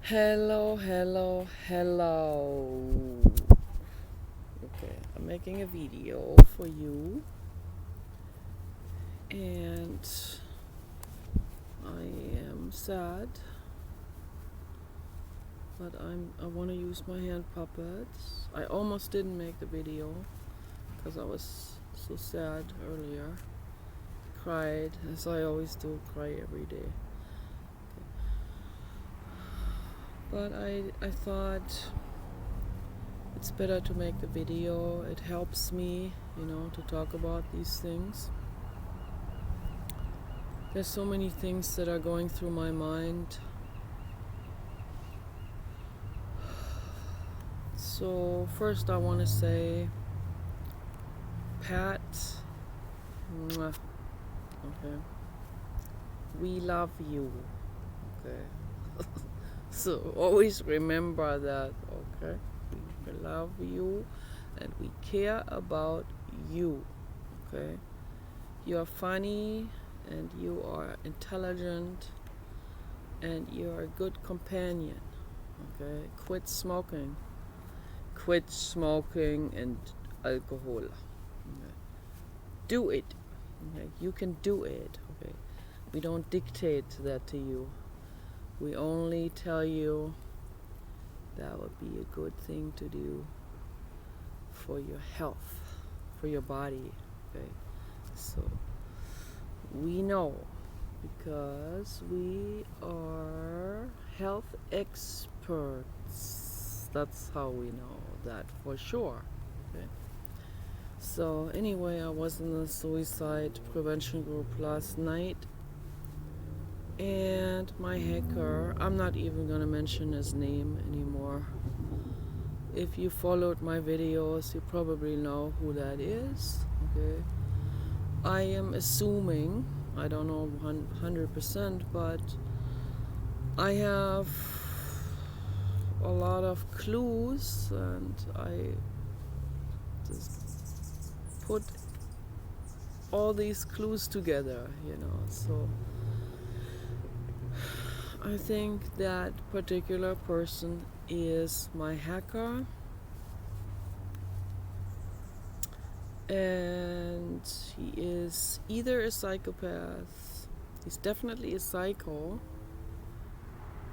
Hello, hello, hello. Okay, I'm making a video for you, and I am sad, but I want to use my hand puppets. I almost didn't make the video because I was so sad earlier. Cried, as I always do, cry every day. But I thought it's better to make the video. It helps me, to talk about these things. There's so many things that are going through my mind. So first I want to say, Pat, mwah, okay, we love you, okay. So always remember that, okay. We love you and we care about you, okay. You are funny and you are intelligent and you are a good companion, okay. Quit smoking and alcohol. Okay. Do it. Okay. You can do it. Okay. We don't dictate that to you. We only tell you that would be a good thing to do for your health, for your body. Okay. So we know because we are health experts. That's how we know that for sure. Okay. So anyway, I was in the suicide prevention group last night, and my hacker, I'm not even gonna mention his name anymore. If you followed my videos, you probably know who that is. Okay. I am assuming, I don't know 100%, but I have a lot of clues, and I just put all these clues together, so I think that particular person is my hacker, and he is either a psychopath, he's definitely a psycho,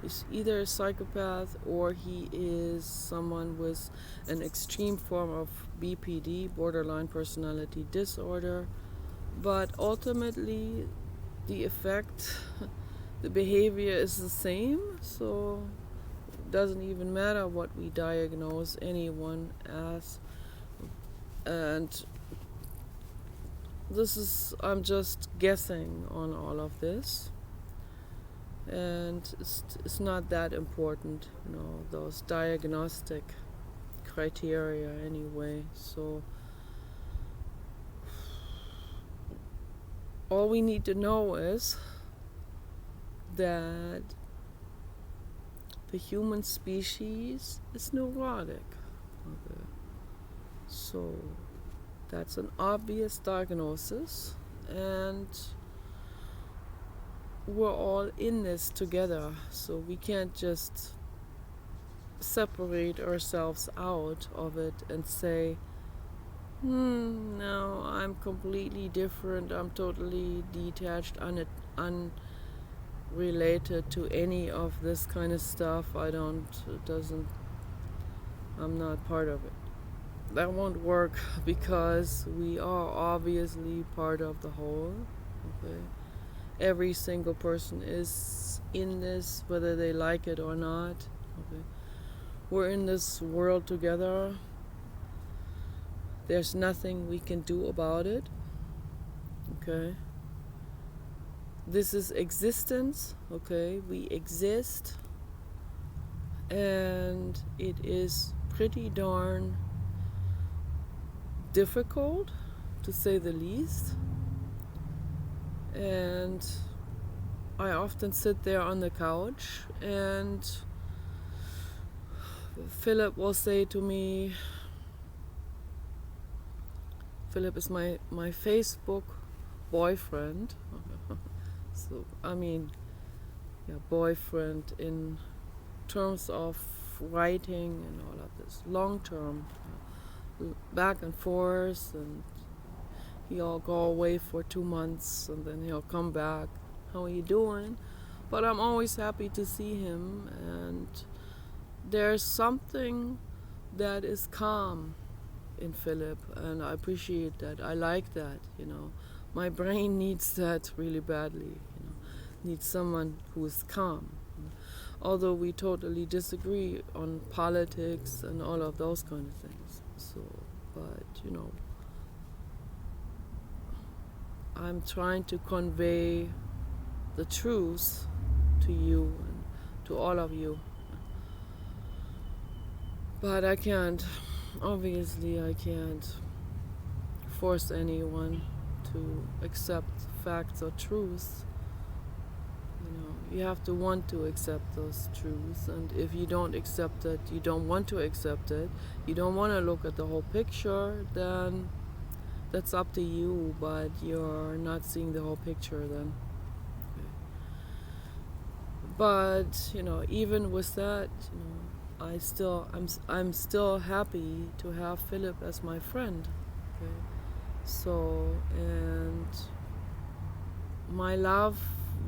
he's either a psychopath or he is someone with an extreme form of BPD, borderline personality disorder, but ultimately the effect, the behavior is the same, so it doesn't even matter what we diagnose anyone as. And I'm just guessing on all of this, and it's not that important, those diagnostic criteria anyway. So all we need to know is that the human species is neurotic. Okay. So that's an obvious diagnosis, and we're all in this together, so we can't just separate ourselves out of it and say, no, I'm completely different, I'm totally detached, unrelated to any of this kind of stuff. I'm not part of it. That won't work because we are obviously part of the whole. Okay. Every single person is in this, whether they like it or not. Okay. We're in this world together. There's nothing we can do about it. Okay. This is existence. Okay. We exist, and it is pretty darn difficult, to say the least. And I often sit there on the couch, and Philip will say to me, Philip is my Facebook boyfriend. So, boyfriend in terms of writing and all of this, long term, back and forth, and he'll go away for 2 months and then he'll come back. How are you doing? But I'm always happy to see him, and there's something that is calm in Philip, and I appreciate that. I like that, My brain needs that really badly, Needs someone who is calm. Although we totally disagree on politics and all of those kind of things. So, but, I'm trying to convey the truth to you and to all of you. But I can't, obviously I can't force anyone to accept facts or truths. You have to want to accept those truths, and if you don't accept it, you don't want to accept it, you don't want to look at the whole picture, then that's up to you, but you're not seeing the whole picture then. Okay. But, even with that, I'm still happy to have Philip as my friend. Okay. So, and my love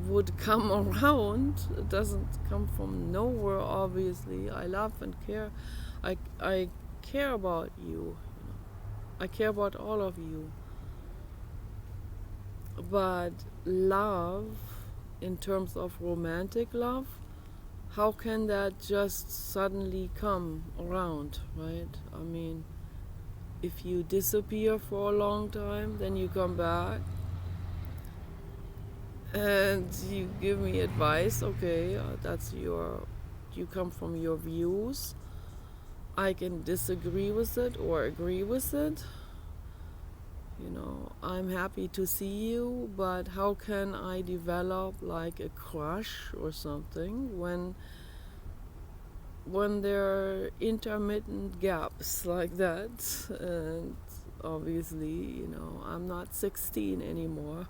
would come around. It doesn't come from nowhere, obviously. I love and care. I care about you. I care about all of you. But love, in terms of romantic love, how can that just suddenly come around, right? I mean, if you disappear for a long time, then you come back and you give me advice. Okay, you come from your views. I can disagree with it or agree with it. I'm happy to see you, but how can I develop like a crush or something when there are intermittent gaps like that? And obviously, I'm not 16 anymore.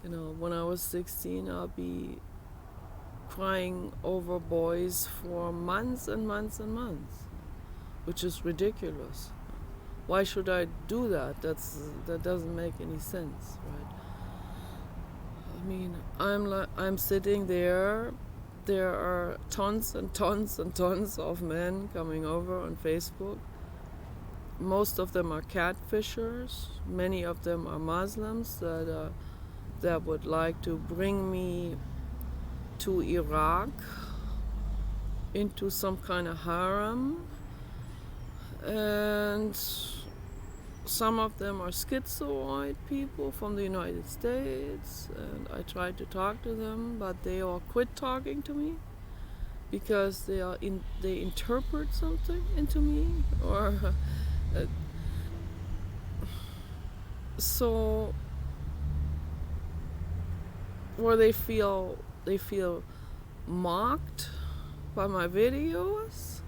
When I was 16, I'll be crying over boys for months and months and months, which is ridiculous. Why should I do that? That doesn't make any sense, right? I mean, I'm sitting there. There are tons and tons and tons of men coming over on Facebook. Most of them are catfishers. Many of them are Muslims that would like to bring me to Iraq into some kind of harem. And some of them are schizoid people from the United States, and I tried to talk to them, but they all quit talking to me because they interpret something into me, or so, or they feel mocked by my videos,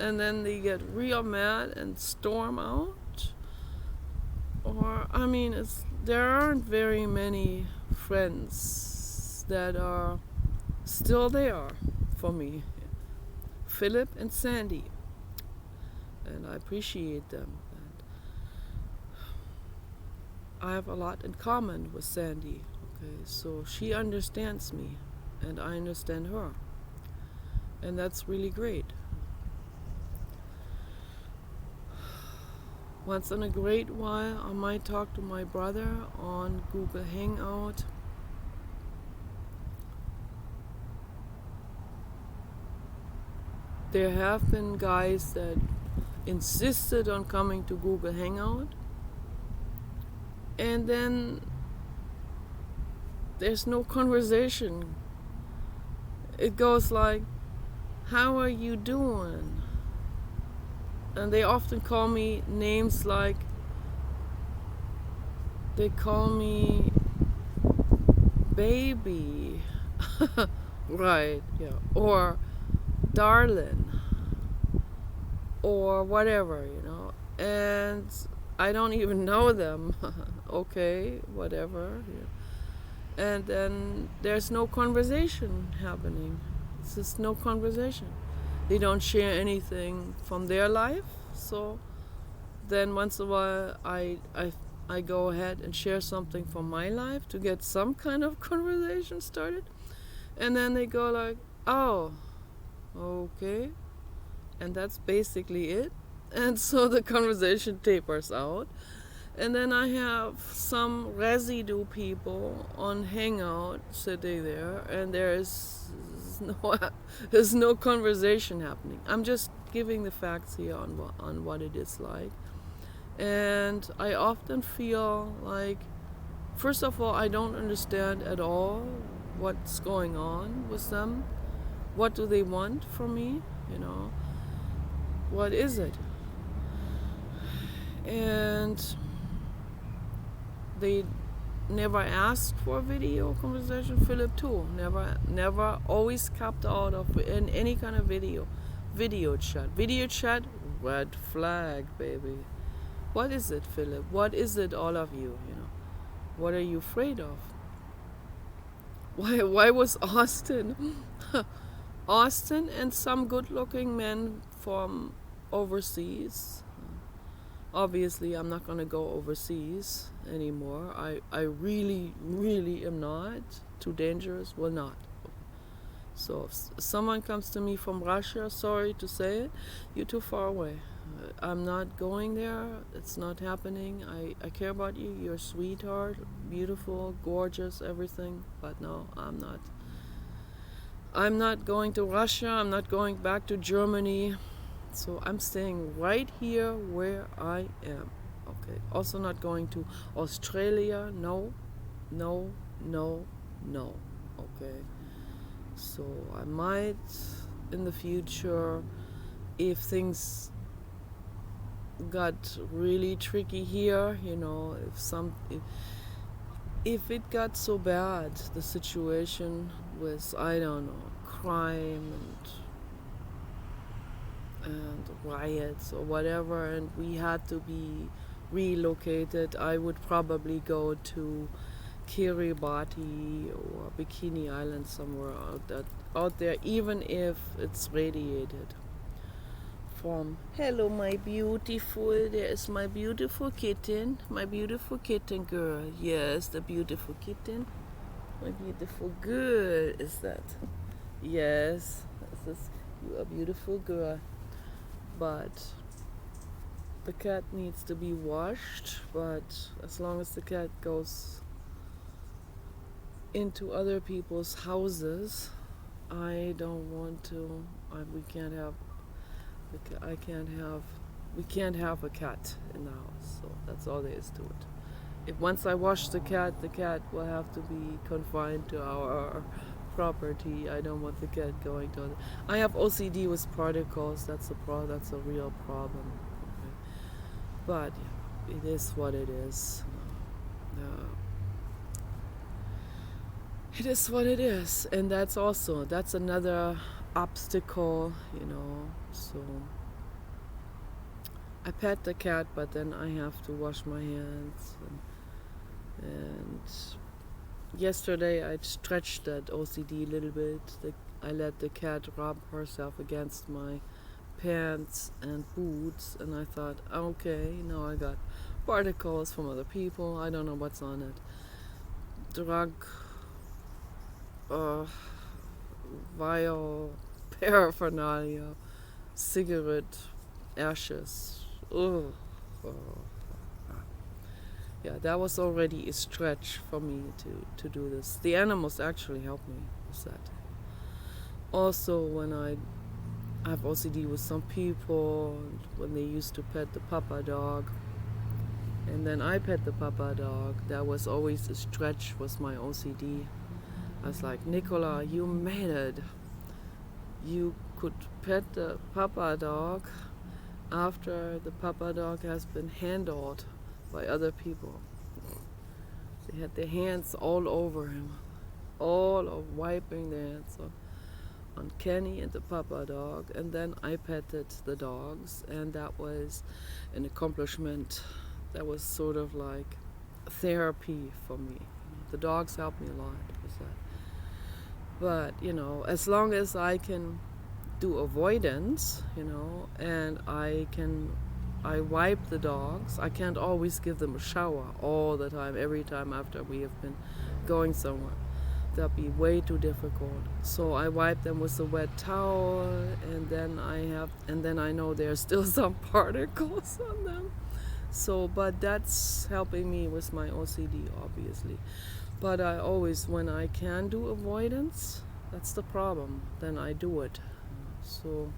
and then they get real mad and storm out. Or, I mean, there aren't very many friends that are still there for me. Philip and Sandy. And I appreciate them. And I have a lot in common with Sandy. Okay, so she understands me, and I understand her. And that's really great. Once in a great while, I might talk to my brother on Google Hangout. There have been guys that insisted on coming to Google Hangout, and then there's no conversation. It goes like, how are you doing? And they often call me names like, they call me baby, right, yeah, or darling, or whatever, and I don't even know them. Okay, whatever, yeah. And then there's no conversation happening. It's just no conversation. They don't share anything from their life. So then once in a while I go ahead and share something from my life to get some kind of conversation started. And then they go like, oh, okay. And that's basically it. And so the conversation tapers out. And then I have some residue people on Hangout sitting there, and there's no conversation happening. I'm just giving the facts here on what it is like. And I often feel like, first of all, I don't understand at all what's going on with them. What do they want from me? What is it? And they never asked for a video conversation. Philip too. Never always kept out of in any kind of video chat. Video chat, red flag, baby. What is it, Philip? What is it, all of you? What are you afraid of? Why was Austin Austin and some good-looking men from overseas? Obviously, I'm not going to go overseas anymore. I really, really am not. Too dangerous? Will not. So if someone comes to me from Russia, sorry to say it, you're too far away. I'm not going there. It's not happening. I care about you. You're a sweetheart, beautiful, gorgeous, everything. But no, I'm not. I'm not going to Russia. I'm not going back to Germany. So I'm staying right here where I am. Okay. Also not going to Australia. No. Okay. So I might in the future, if things got really tricky here, if it got so bad, the situation with, I don't know, crime and riots or whatever, and we had to be relocated, I would probably go to Kiribati or Bikini Island, somewhere out there, even if it's radiated from. Hello, my beautiful. There is my beautiful kitten girl. Yes, the beautiful kitten, my beautiful girl. Is that? Yes, you are a beautiful girl. But the cat needs to be washed. But as long as the cat goes into other people's houses, I don't want to. We can't have a cat in the house. So that's all there is to it. If once I wash the cat will have to be confined to our property. I don't want the cat going to. I have OCD with particles. That's a real problem. Okay. But yeah, it is what it is. It is what it is, and that's another obstacle, So I pet the cat, but then I have to wash my hands, and yesterday I stretched that OCD a little bit. I let the cat rub herself against my pants and boots, and I thought, okay, now I got particles from other people. I don't know what's on it. Drug, vile paraphernalia, cigarette ashes. Ugh. Yeah, that was already a stretch for me to do this. The animals actually helped me with that. Also, when I have OCD with some people, when they used to pet the papa dog, and then I pet the papa dog, that was always a stretch with my OCD. I was like, Nicola, you made it. You could pet the papa dog after the papa dog has been handled by other people. They had their hands all over him, all of wiping their hands on Kenny and the papa dog, and then I petted the dogs, and that was an accomplishment. That was sort of like therapy for me. The dogs helped me a lot with that. But as long as I can do avoidance, and I wipe the dogs. I can't always give them a shower all the time, every time after we have been going somewhere. That'd be way too difficult. So I wipe them with a wet towel, and then I know there's still some particles on them. So, but that's helping me with my OCD, obviously. But I always, when I can do avoidance, that's the problem. Then I do it. So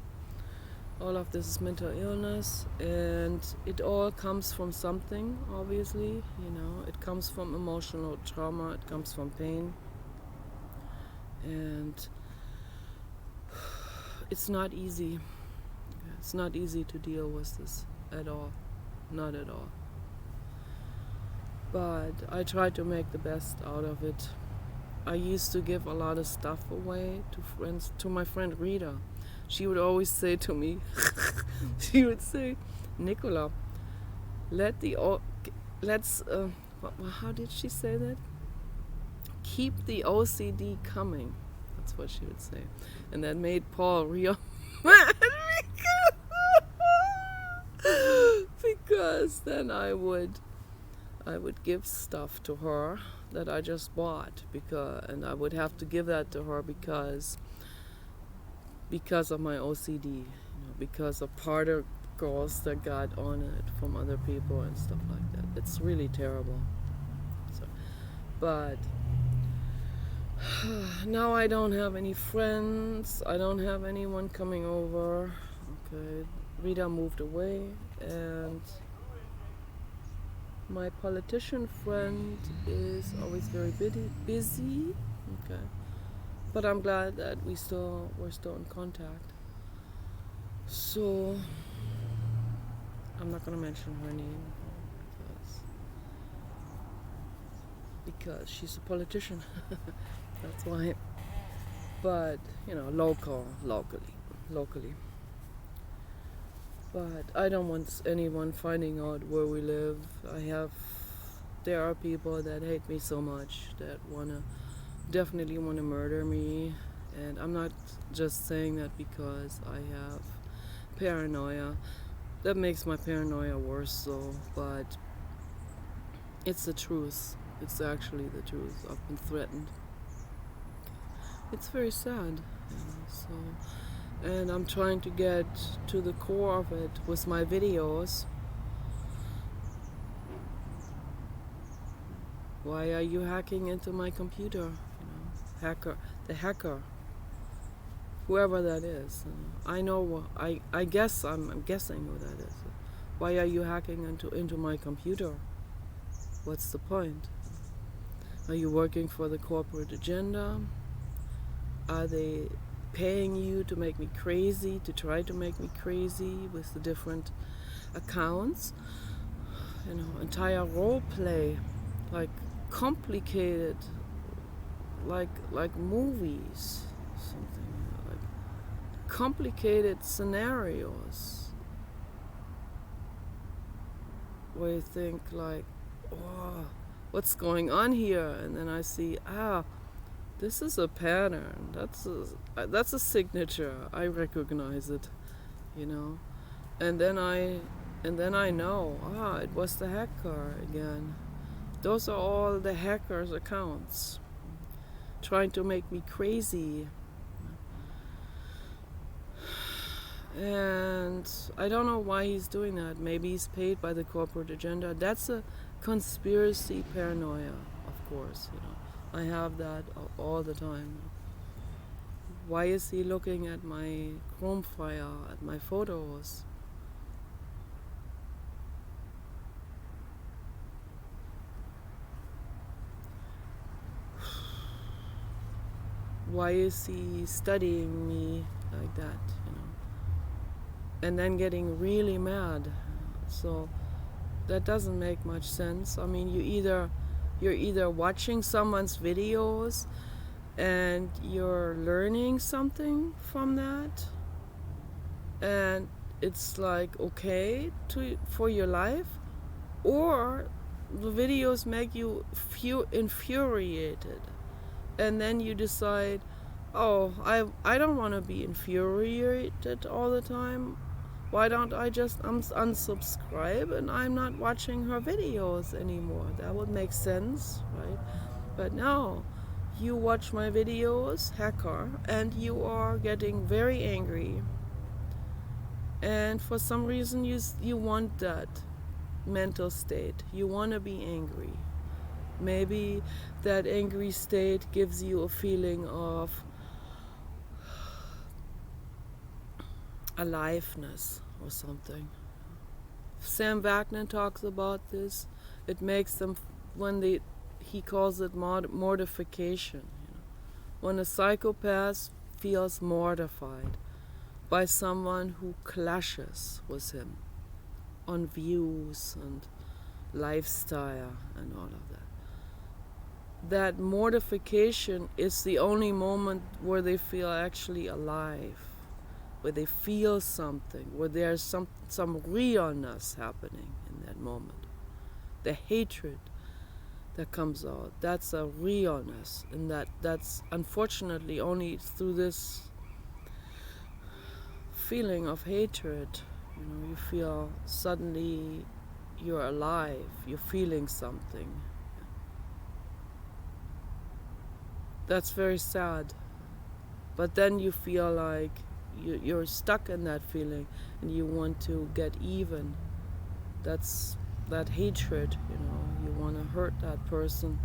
all of this is mental illness, and it all comes from something, obviously. It comes from emotional trauma, it comes from pain, and it's not easy. It's not easy to deal with this at all. Not at all. But I try to make the best out of it. I used to give a lot of stuff away to friends, to my friend Rita. She would always say to me, she would say, Nicola, how did she say that? Keep the OCD coming. That's what she would say. And that made Paul real mad because then I would give stuff to her that I just bought, and I would have to give that to her because of my OCD, because of particles that got on it from other people and stuff like that. It's really terrible. But now I don't have any friends. I don't have anyone coming over. Okay, Rita moved away, and my politician friend is always very busy. Okay. But I'm glad that we're still in contact. So I'm not gonna mention her name because she's a politician. That's why. But locally. But I don't want anyone finding out where we live. There are people that hate me so much that definitely want to murder me, and I'm not just saying that because I have paranoia. That makes my paranoia worse, though. But it's the truth. It's actually the truth. I've been threatened. It's very sad. And I'm trying to get to the core of it with my videos. Why are you hacking into my computer? The hacker, whoever that is. I know. I guess I'm guessing who that is. Why are you hacking into my computer? What's the point? Are you working for the corporate agenda? Are they paying you to make me crazy, to try to make me crazy with the different accounts? Entire role play, like complicated, like movies, something like complicated scenarios where you think like, oh, what's going on here? And then I see, this is a pattern. That's a signature. I recognize it, And then I know, it was the hacker again. Those are all the hacker's accounts trying to make me crazy. And I don't know why he's doing that. Maybe he's paid by the corporate agenda. That's a conspiracy paranoia, of course, I have that all the time. Why is he looking at my Chrome file, at my photos? Why is he studying me like that, And then getting really mad. So that doesn't make much sense. I mean, you're either watching someone's videos and you're learning something from that, and it's like okay for your life, or the videos make you infuriated, and then you decide, oh, I don't want to be infuriated all the time. Why don't I just unsubscribe and I'm not watching her videos anymore? That would make sense, right? But no, you watch my videos, hacker, and you are getting very angry. And for some reason, you want that mental state. You want to be angry. Maybe that angry state gives you a feeling of aliveness or something. Sam Wagner talks about this. It makes them, he calls it mortification. When a psychopath feels mortified by someone who clashes with him on views and lifestyle and all of that. That mortification is the only moment where they feel actually alive, where they feel something, where there's some realness happening in that moment. The hatred that comes out, that's a realness, and that's unfortunately only through this feeling of hatred. You feel suddenly you're alive, you're feeling something. That's very sad. But then you feel like you're stuck in that feeling and you want to get even. That's that hatred, you want to hurt that person.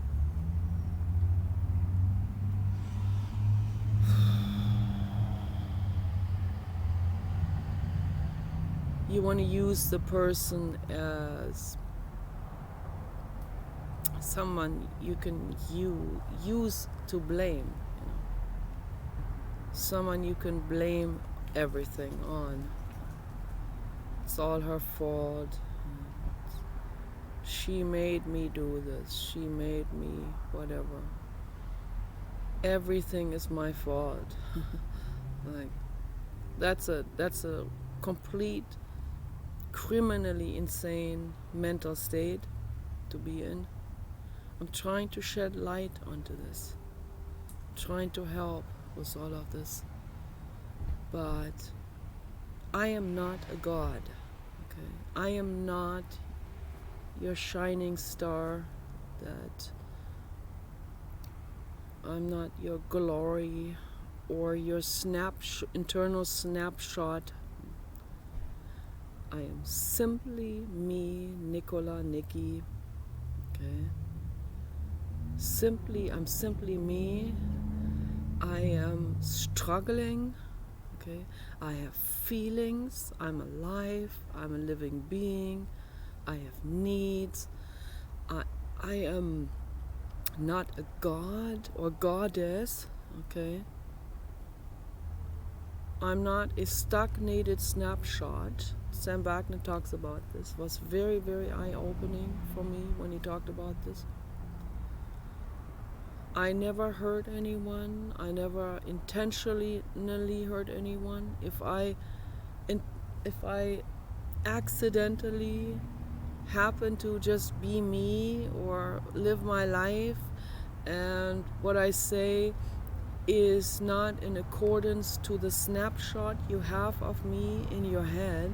You want to use the person as someone you can use to blame. Someone you can blame everything on. It's all her fault. She made me do this. She made me whatever. Everything is my fault. Like that's a complete criminally insane mental state to be in. I'm trying to shed light onto this. I'm trying to help with all of this. But I am not a god. Okay? I am not your shining star. That I'm not your glory or your internal snapshot. I am simply me, Nicola, Nikki. Okay. I'm simply me. I am struggling. Okay. I have feelings. I'm alive. I'm a living being. I have needs. I am not a god or goddess. Okay. I'm not a stagnated snapshot. Sam Wagner talks about this. It was very, very eye-opening for me when he talked about this. I never hurt anyone. I never intentionally hurt anyone. If I accidentally happen to just be me or live my life, and what I say is not in accordance to the snapshot you have of me in your head,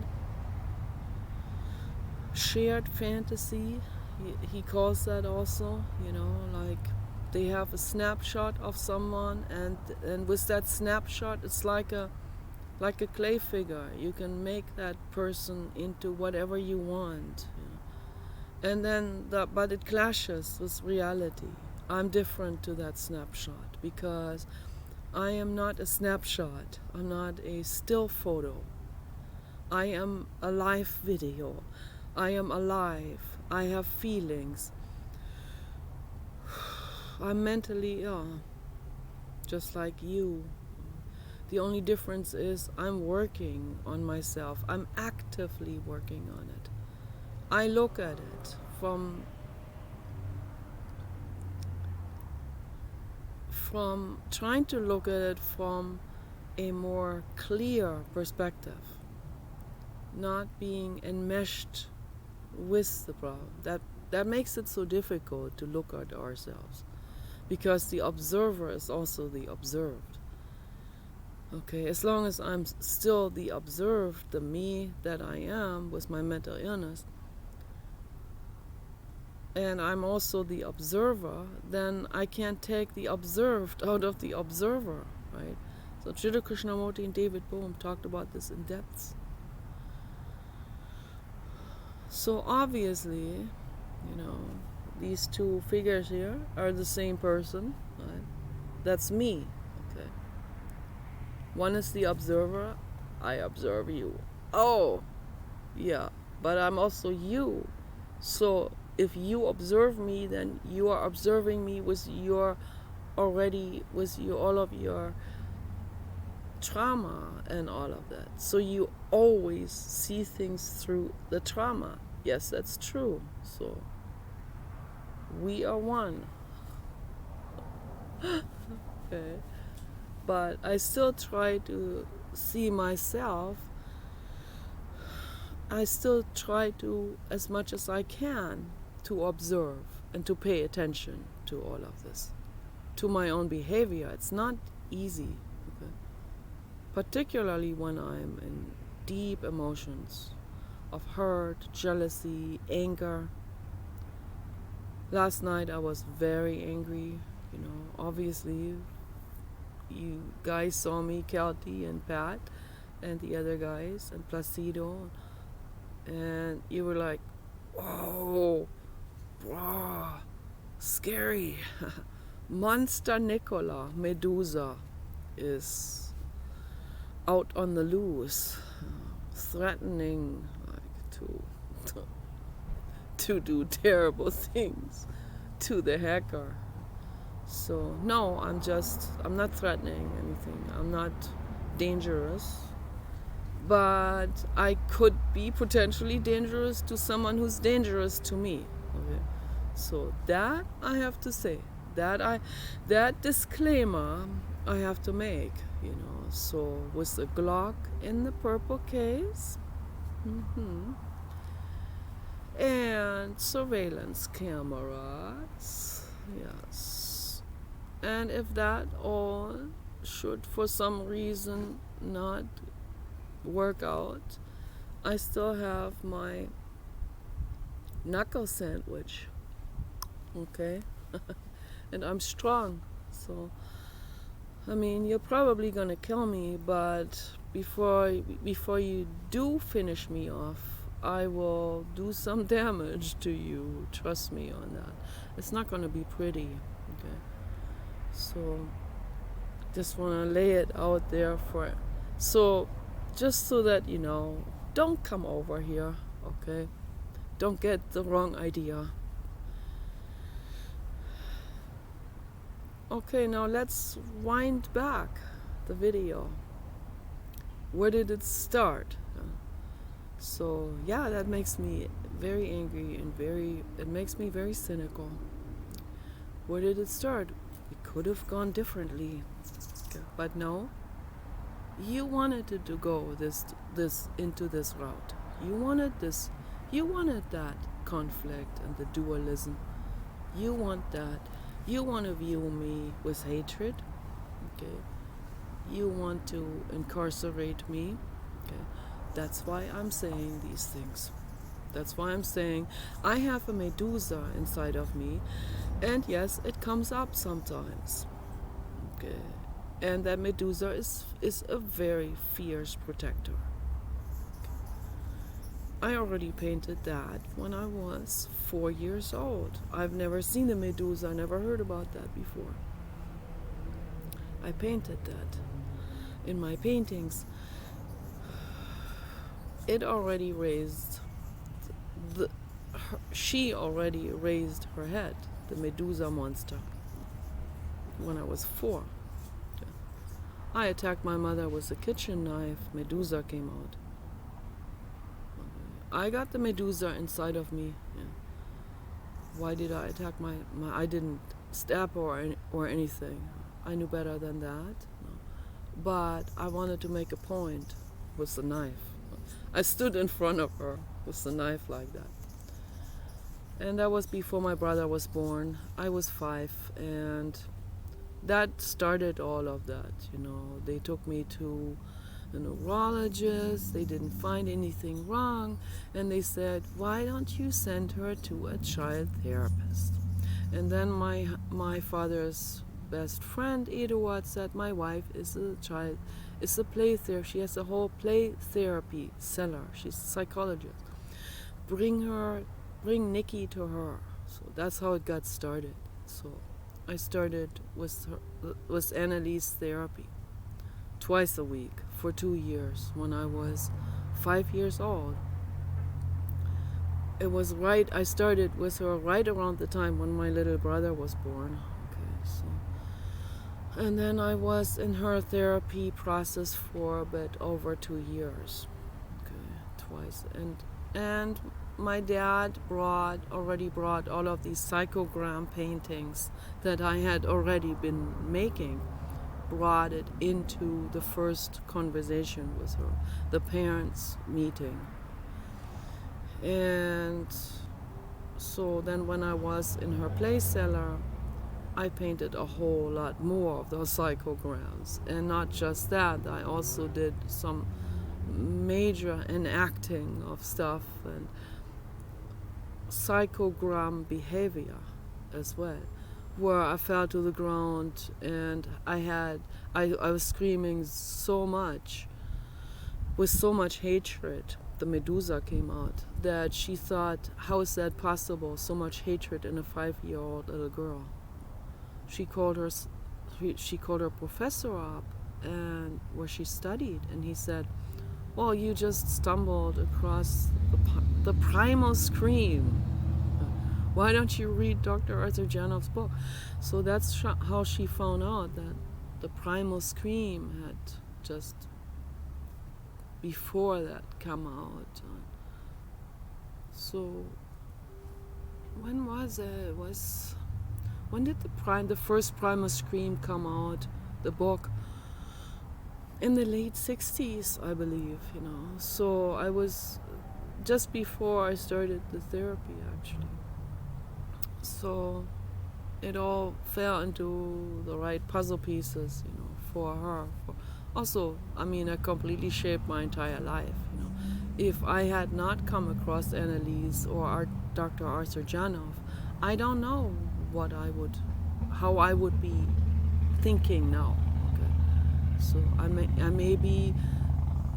shared fantasy, he calls that also, like they have a snapshot of someone, and with that snapshot it's like a clay figure. You can make that person into whatever you want, and then but it clashes with reality. I'm different to that snapshot because I am not a snapshot. I'm not a still photo. I am a live video. I am alive. I have feelings. I'm mentally ill, just like you. The only difference is I'm working on myself. I'm actively working on it. I look at it from trying to look at it from a more clear perspective, not being enmeshed with the problem. That makes it so difficult to look at ourselves, because the observer is also the observed. Okay, as long as I'm still the observed, the me that I am with my mental illness, and I'm also the observer, then I can't take the observed out of the observer, right? So Jiddu Krishnamurti and David Bohm talked about this in depth. So obviously, these two figures here are the same person, right? That's me, okay? One is the observer, I observe you. Oh, yeah, but I'm also you. So if you observe me, then you are observing me with all of your trauma and all of that. So you always see things through the trauma. Yes, that's true. So we are one. Okay. But I still try to see myself. I still try to, as much as I can, to observe and to pay attention to all of this, to my own behavior. It's not easy, okay? Particularly when I'm in deep emotions of hurt, jealousy, anger. Last night I was very angry, obviously you guys saw me, Kelty and Pat and the other guys and Placido, and you were like, whoa, wow, scary. Monster Nicola, Medusa, is out on the loose, threatening to do terrible things to the hacker. So no, I'm not threatening anything. I'm not dangerous. But I could be potentially dangerous to someone who's dangerous to me. Okay. So that I have to say. That disclaimer I have to make, So with the Glock in the purple case, and surveillance cameras, yes. And if that all should for some reason not work out, I still have my knuckle sandwich, okay? And I'm strong, so you're probably gonna kill me, but before you do finish me off, I will do some damage to you. Trust me on that. It's not gonna be pretty, okay? So just wanna lay it out there just so that don't come over here, okay? Don't get the wrong idea. Okay, now let's wind back the video. Where did it start? So yeah, that makes me very angry and it makes me very cynical. Where did it start? It could have gone differently, but no. You wanted to go into this route. You wanted this. You wanted that conflict and the dualism. You want that. You want to view me with hatred. Okay. You want to incarcerate me. Okay. That's why I'm saying these things. That's why I'm saying I have a Medusa inside of me, and yes, it comes up sometimes. Okay. And that Medusa is a very fierce protector. I already painted that when I was 4 years old. I've never seen a Medusa, I never heard about that before. I painted that in my paintings. She already raised her head, the Medusa monster, when I was 4. I attacked my mother with a kitchen knife. Medusa came out. I got the Medusa inside of me. Yeah. Why did I attack my I didn't stab her or anything. I knew better than that. No. But I wanted to make a point with the knife. I stood in front of her with the knife like that. And that was before my brother was born. I was 5, and that started all of that. They took me to a neurologist. They didn't find anything wrong, and they said, why don't you send her to a child therapist? And then my father's best friend Eduard said, my wife is a play therapist. She has a whole play therapy cellar. She's a psychologist. Bring Nikki to her. So that's how it got started. So I started with Annalise therapy twice a week for 2 years when I was 5 years old. I started with her right around the time when my little brother was born. And then I was in her therapy process for a bit over 2 years. Twice. And my dad already brought all of these psychogram paintings that I had already been making, brought it into the first conversation with her, the parents' meeting. And so then when I was in her play cellar, I painted a whole lot more of those psychograms. And not just that, I also did some major enacting of stuff and psychogram behavior as well, where I fell to the ground and I was screaming so much, with so much hatred. The Medusa came out, that she thought, how is that possible, so much hatred in a 5-year-old little girl? She called her professor up, and where she studied, and he said, well, you just stumbled across the primal scream. Why don't you read Dr. Arthur Janov's book? So that's how she found out that the primal scream had just before that come out. So when was it? When did the first primal scream come out? The book in the late 60s, I believe. So I was just before I started the therapy, actually. So it all fell into the right puzzle pieces, for her. Also, it completely shaped my entire life. If I had not come across Annalise or Dr. Arthur Janov, I don't know how I would be thinking now. Okay, so I may be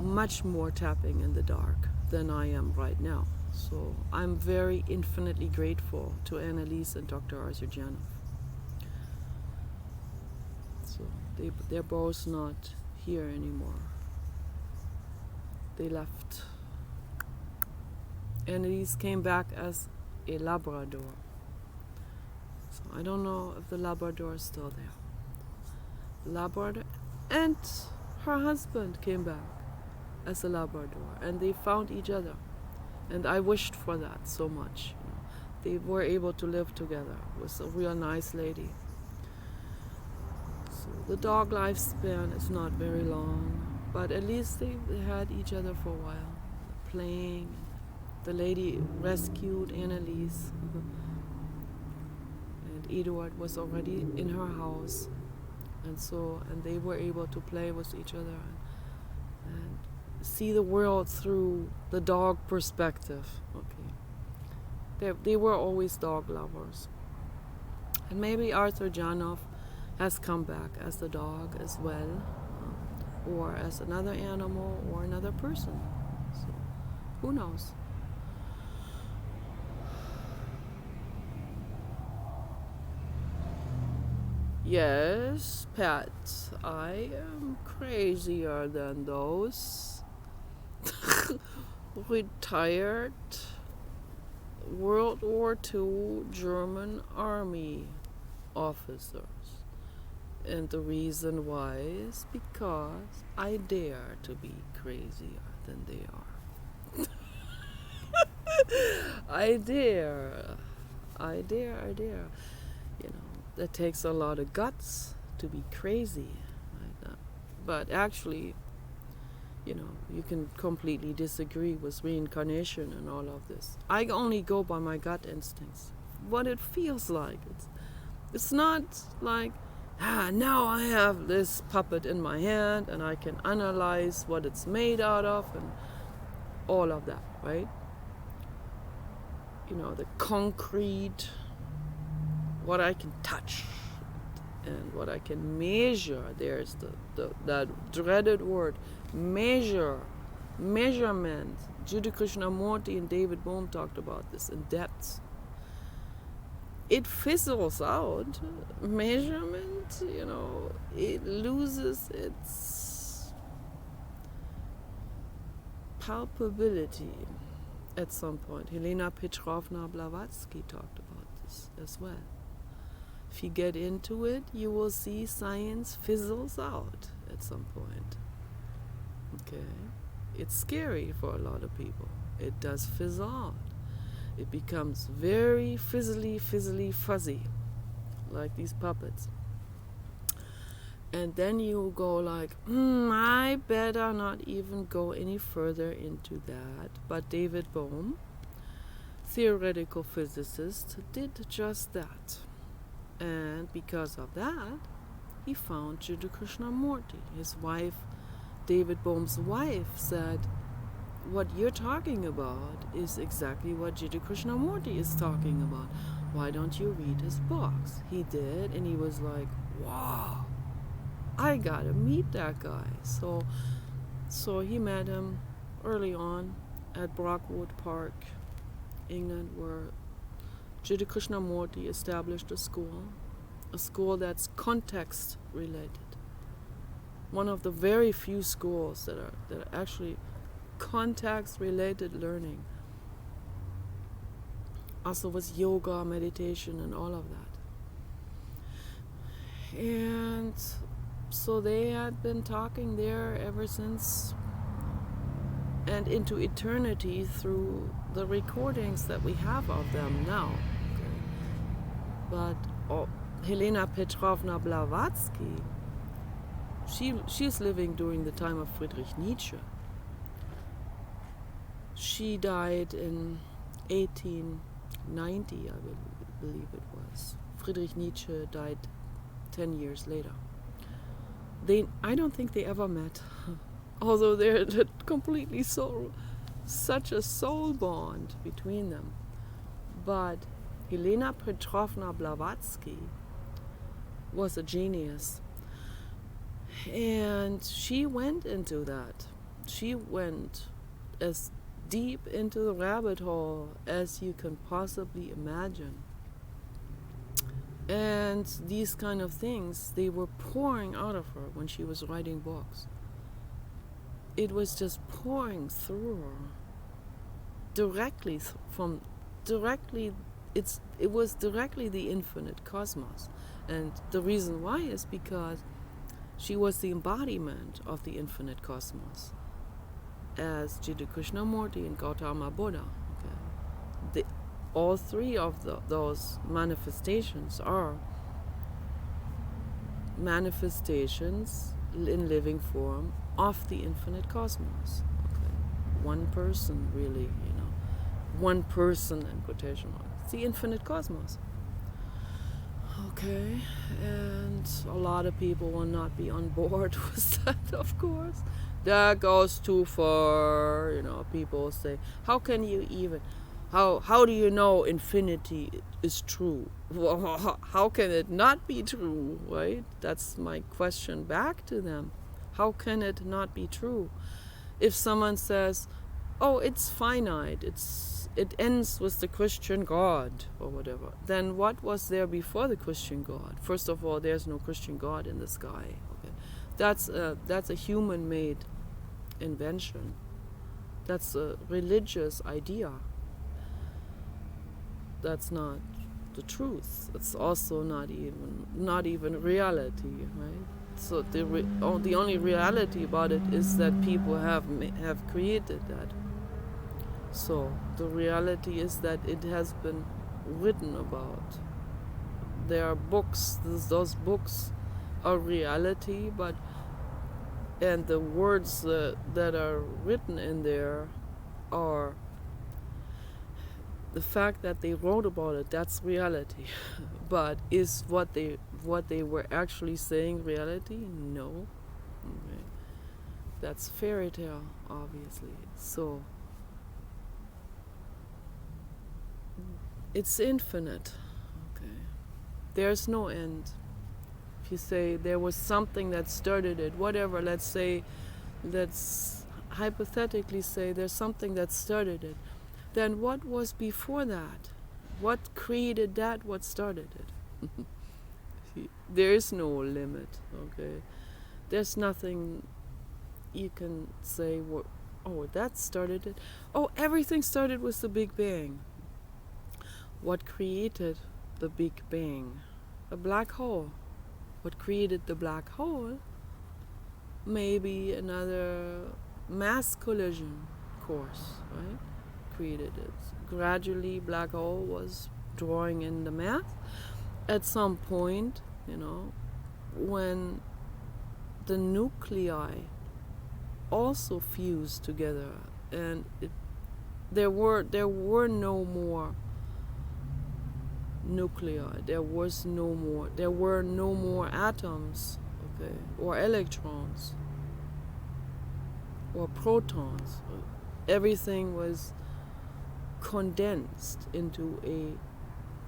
much more tapping in the dark than I am right now. So I'm very infinitely grateful to Annalise and Dr. Arthur Janov. So they're both not here anymore. They left. Annalise came back as a Labrador. So I don't know if the Labrador is still there. Labrador and her husband came back as a Labrador, and they found each other. And I wished for that so much. They were able to live together with a real nice lady. So the dog lifespan is not very long, but at least they had each other for a while, playing. The lady rescued Annalise, and Eduard was already in her house, and they were able to play with each other and see the world through the dog perspective. Okay, they were always dog lovers, and maybe Arthur Janov has come back as the dog as well, or as another animal or another person. So who knows? Yes, Pat, I am crazier than those retired World War II German army officers. And the reason why is because I dare to be crazier than they are. I dare. That takes a lot of guts to be crazy like that. But actually, you can completely disagree with reincarnation and all of this. I only go by my gut instincts, what it feels like. It's not like Now I have this puppet in my hand and I can analyze what it's made out of and all of that, right? The concrete, what I can touch and what I can measure. There's that dreaded word, measure, measurement. Jiddu Krishnamurti and David Bohm talked about this in depth. It fizzles out. Measurement, it loses its palpability at some point. Helena Petrovna Blavatsky talked about this as well. If you get into it, you will see science fizzles out at some point. Okay? It's scary for a lot of people. It does fizzle out. It becomes very fizzly, fuzzy, like these puppets. And then you go like, I better not even go any further into that. But David Bohm, theoretical physicist, did just that. And because of that, he found Jiddu Krishnamurti. His wife, David Bohm's wife, said, what you're talking about is exactly what Jiddu Krishnamurti is talking about. Why don't you read his books? He did, and he was like, wow, I gotta meet that guy. So he met him early on at Brockwood Park, England, where Jiddu Krishnamurti established a school that's context related. One of the very few schools that are actually context related learning. Also with yoga, meditation, and all of that. And so they had been talking there ever since, and into eternity through the recordings that we have of them now. Okay. But Helena Petrovna Blavatsky, she's living during the time of Friedrich Nietzsche. She died in 1890, I believe it was. Friedrich Nietzsche died 10 years later. I don't think they ever met, although they're completely such a soul bond between them. But Helena Petrovna Blavatsky was a genius. And she went into that. She went as deep into the rabbit hole as you can possibly imagine. And these kind of things, they were pouring out of her when she was writing books. It was just pouring through her. It was directly the infinite cosmos. And the reason why is because she was the embodiment of the infinite cosmos, as Jiddu Krishnamurti and Gautama Buddha. Okay. All three of those manifestations are manifestations in living form of the infinite cosmos. Okay. One person, really, one person in quotation marks. It's the infinite cosmos. Okay, and a lot of people will not be on board with that, of course. That goes too far. People say, how can you even, how do you know infinity is true? Well, how can it not be true, right? That's my question back to them. How can it not be true? If someone says, oh, it's finite, it ends with the Christian God or whatever, then what was there before the Christian God? First of all, there's no Christian God in the sky. Okay, that's a human-made invention. That's a religious idea. That's not the truth. It's also not even reality, right? So the only reality about it is that people have created that. So the reality is that it has been written about. There are books. Those books are reality, and the words that are written in there are the fact that they wrote about it. That's reality. But is what they what they were actually saying reality? No. Okay. That's fairy tale, obviously. So it's infinite. Okay. There's no end. If you say there was something that started it, whatever, let's hypothetically say there's something that started it, then what was before that? What created that? What started it? There is no limit, okay? There's nothing you can say, oh, that started it. Oh, everything started with the Big Bang. What created the Big Bang? A black hole. What created the black hole? Maybe another mass collision course, right? Created it. Gradually, black hole was drawing in the math. At some point, when the nuclei also fused together, and there were no more nuclei. There were no more atoms, okay, or electrons, or protons. Everything was condensed into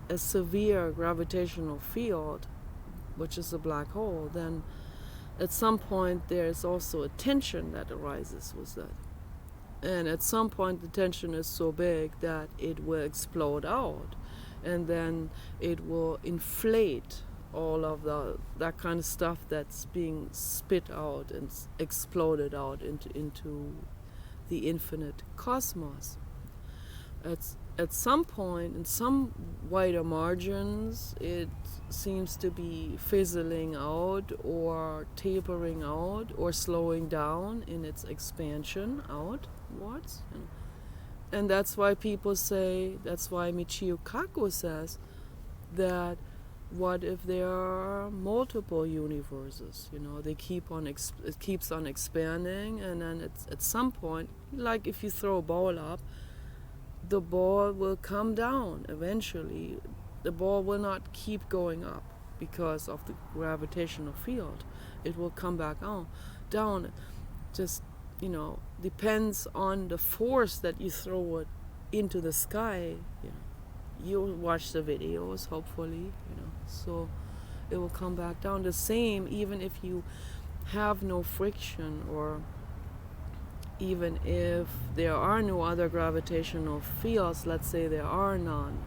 a severe gravitational field, which is a black hole. Then at some point there is also a tension that arises with that. And at some point the tension is so big that it will explode out. And then it will inflate all of that kind of stuff that's being spit out and exploded out into the infinite cosmos. At some point, in some wider margins, it seems to be fizzling out or tapering out or slowing down in its expansion outwards. And that's why people say, that's why Michio Kaku says that what if there are multiple universes? They keep on it keeps on expanding, and then at some point, like if you throw a ball up, the ball will come down eventually. The ball will not keep going up because of the gravitational field. It will come back down. Just depends on the force that you throw it into the sky. You'll watch the videos, hopefully, so it will come back down. The same, even if you have no friction, or even if there are no other gravitational fields, let's say there are none,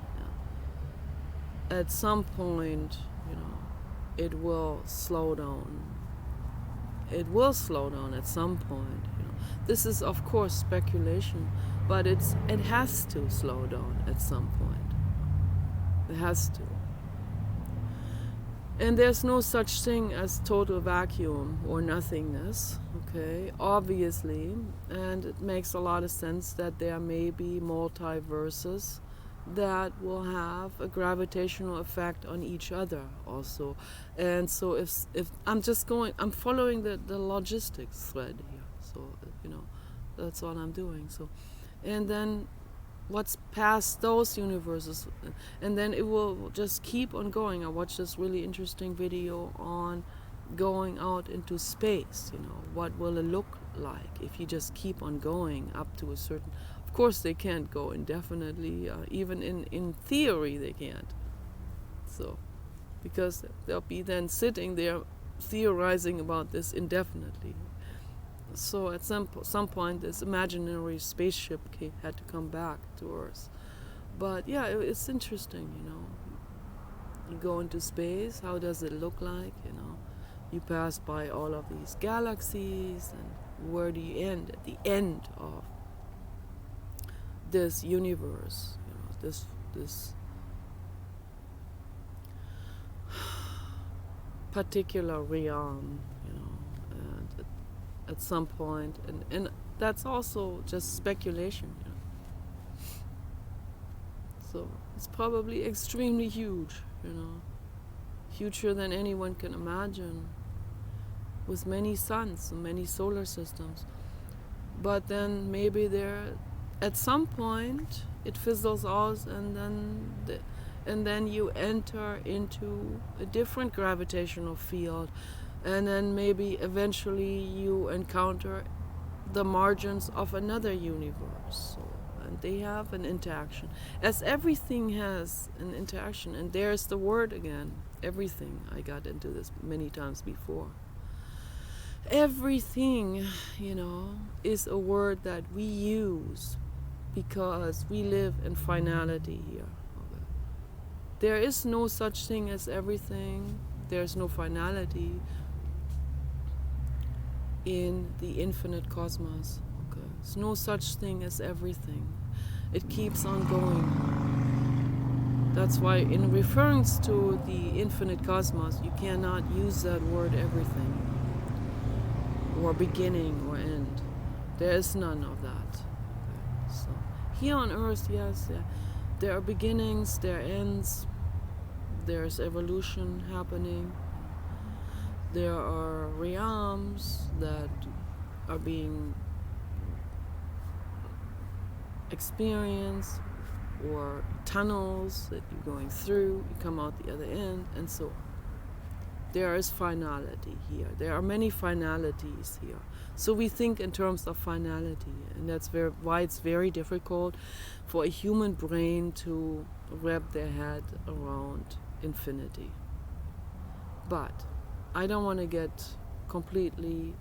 at some point, it will slow down. It will slow down at some point. This is, of course, speculation, but it has to slow down at some point. It has to. And there's no such thing as total vacuum or nothingness, okay, obviously, and it makes a lot of sense that there may be multiverses that will have a gravitational effect on each other also. And so if I'm following the logistics thread here, so that's what I'm doing. So, and then what's past those universes, and then it will just keep on going. I watched this really interesting video on going out into space. What will it look like if you just keep on going up to a certain. Of course they can't go indefinitely, even in theory they can't, so because they'll be then sitting there theorizing about this indefinitely. So at some point this imaginary spaceship had to come back to Earth. But yeah, it's interesting. You go into space, how does it look like? You pass by all of these galaxies, and where do you end? At the end of this universe, this particular realm, and at some point, and that's also just speculation, so it's probably extremely huge, huger than anyone can imagine, with many suns and many solar systems. But then maybe at some point it fizzles out, and then and then you enter into a different gravitational field, and then maybe eventually you encounter the margins of another universe. So, and they have an interaction, as everything has an interaction. And there's the word again, everything. I got into this many times before. Everything, is a word that we use because we live in finality here. Okay. There is no such thing as everything. There's no finality in the infinite cosmos. Okay. There's no such thing as everything. It keeps on going. That's why in referring to the infinite cosmos, you cannot use that word everything, or beginning or end. There is none of that. Okay. So here on Earth, yes, there are beginnings, there are ends, there's evolution happening. There are realms that are being experienced, or tunnels that you're going through, you come out the other end, and so on. There is finality here. There are many finalities here. So we think in terms of finality, and that's why it's very difficult for a human brain to wrap their head around infinity. But I don't want to get completely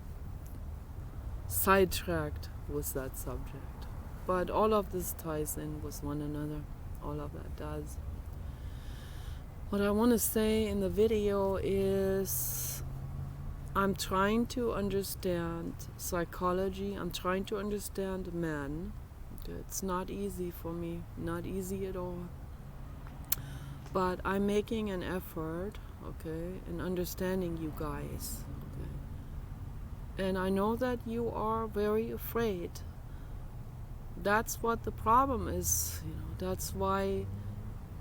sidetracked with that subject. But all of this ties in with one another. All of that does. What I want to say in the video is I'm trying to understand psychology. I'm trying to understand men. It's not easy for me, not easy at all. But I'm making an effort, in understanding you guys. And I know that you are very afraid. That's what the problem is. That's why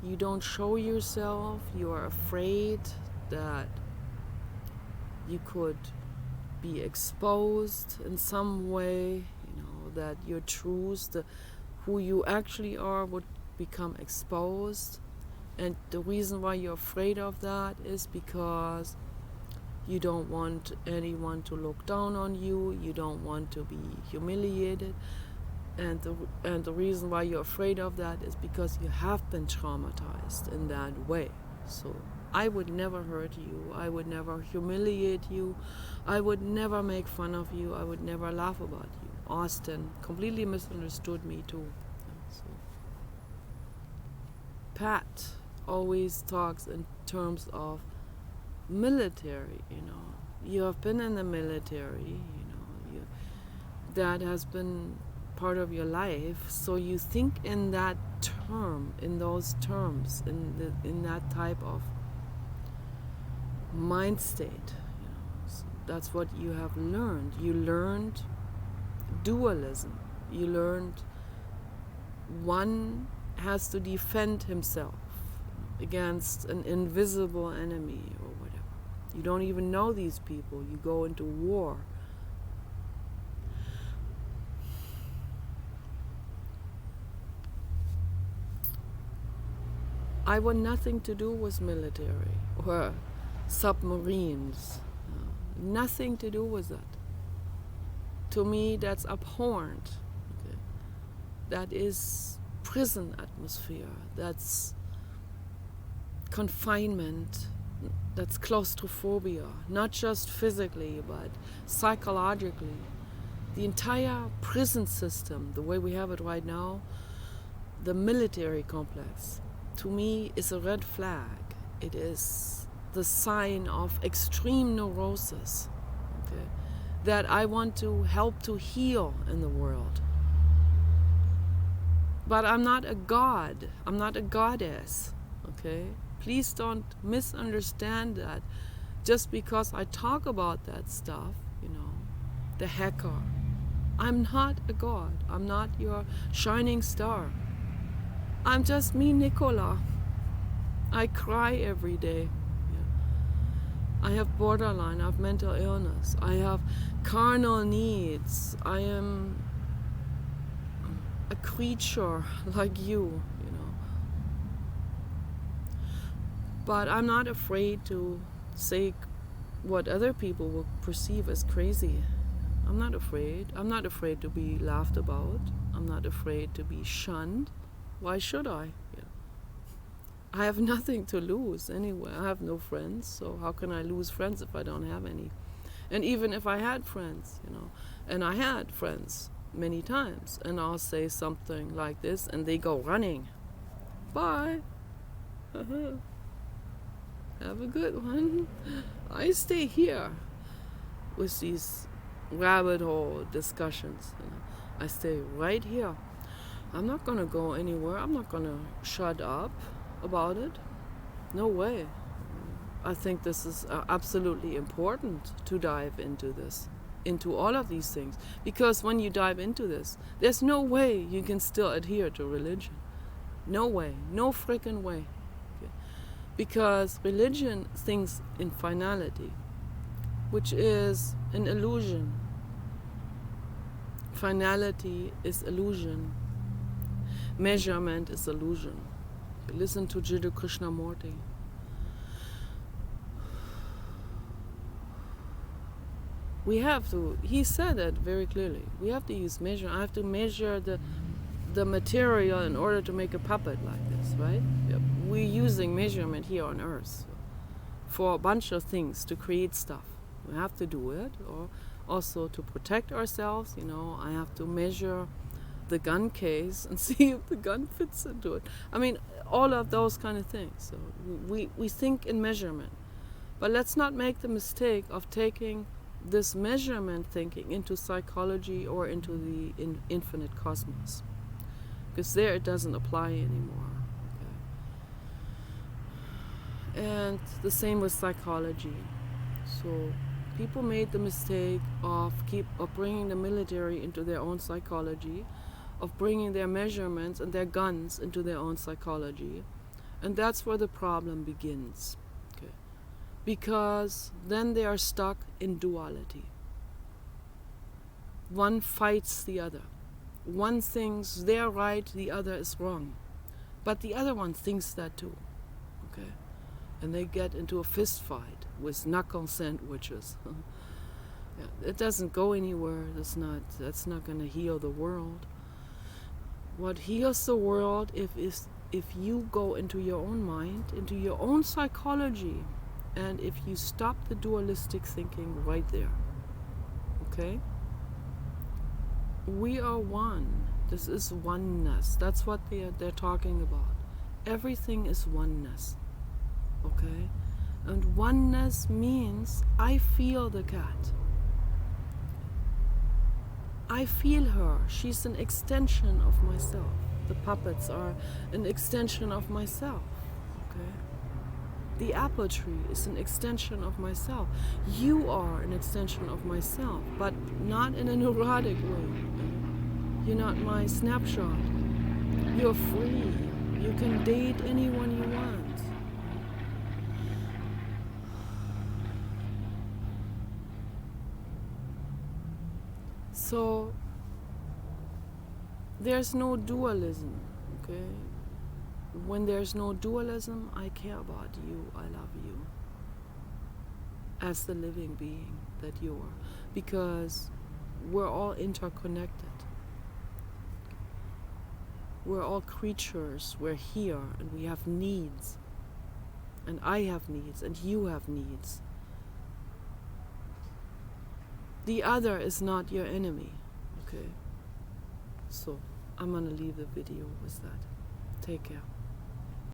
you don't show yourself. You are afraid that you could be exposed in some way, that your truths, who you actually are, would become exposed. And the reason why you're afraid of that is because you don't want anyone to look down on you. You don't want to be humiliated. And the reason why you're afraid of that is because you have been traumatized in that way. So I would never hurt you. I would never humiliate you. I would never make fun of you. I would never laugh about you. Austin completely misunderstood me too. So Pat always talks in terms of military. You have been in the military. That has been part of your life, so you think in that term, in those terms, in that type of mind state. So that's what you have learned. You learned dualism. You learned one has to defend himself against an invisible enemy or whatever. You don't even know these people. You go into war. I want nothing to do with military or submarines. Nothing to do with that. To me, that's abhorrent. That is prison atmosphere. That's confinement. That's claustrophobia. Not just physically, but psychologically. The entire prison system, the way we have it right now, the military complex, to me is a red flag. It is the sign of extreme neurosis, that I want to help to heal in the world. But I'm not a god. I'm not a goddess. Please don't misunderstand that just because I talk about that stuff, the hacker. I'm not a god. I'm not your shining star. I'm just me, Nicola. I cry every day. I have borderline, I have mental illness, I have carnal needs. I am a creature like you, But I'm not afraid to say what other people will perceive as crazy. I'm not afraid. I'm not afraid to be laughed about. I'm not afraid to be shunned. Why should I? I have nothing to lose anyway. I have no friends, so how can I lose friends if I don't have any? And even if I had friends, and I had friends many times, and I'll say something like this, and they go running. Bye. Have a good one. I stay here with these rabbit hole discussions. I stay right here. I'm not gonna go anywhere. I'm not gonna shut up about it. No way. I think this is absolutely important to dive into this, into all of these things. Because when you dive into this, there's no way you can still adhere to religion. No way. No frickin' way. Okay? Because religion thinks in finality, which is an illusion. Finality is illusion. Measurement is illusion. Listen to Jiddu Krishnamurti. We have to, he said that very clearly. We have to use measure. I have to measure the material in order to make a puppet like this, right? Yep. We're using measurement here on Earth for a bunch of things to create stuff. We have to do it, or also to protect ourselves. I have to measure the gun case and see if the gun fits into it. I mean, all of those kind of things. So we think in measurement. But let's not make the mistake of taking this measurement thinking into psychology or into the infinite cosmos. Because there it doesn't apply anymore. Okay? And the same with psychology. So people made the mistake of bringing the military into their own psychology, of bringing their measurements and their guns into their own psychology. And that's where the problem begins. Okay? Because then they are stuck in duality. One fights the other. One thinks they're right, the other is wrong. But the other one thinks that too. Okay? And they get into a fist fight with knuckle sandwiches. It doesn't go anywhere. That's not going to heal the world. What heals the world if you go into your own mind, into your own psychology, and if you stop the dualistic thinking right there. Okay? We are one. This is oneness. That's what they're talking about. Everything is oneness. Okay? And oneness means I feel the cat. I feel her. She's an extension of myself. The puppets are an extension of myself. Okay? The apple tree is an extension of myself. You are an extension of myself, but not in a neurotic way. You're not my snapshot. You're free. You can date anyone you want. So there's no dualism, okay? When there's no dualism, I care about you, I love you as the living being that you are, because we're all interconnected. We're all creatures, we're here, and we have needs. And I have needs, and you have needs. The other is not your enemy, okay? So, I'm gonna leave the video with that. Take care.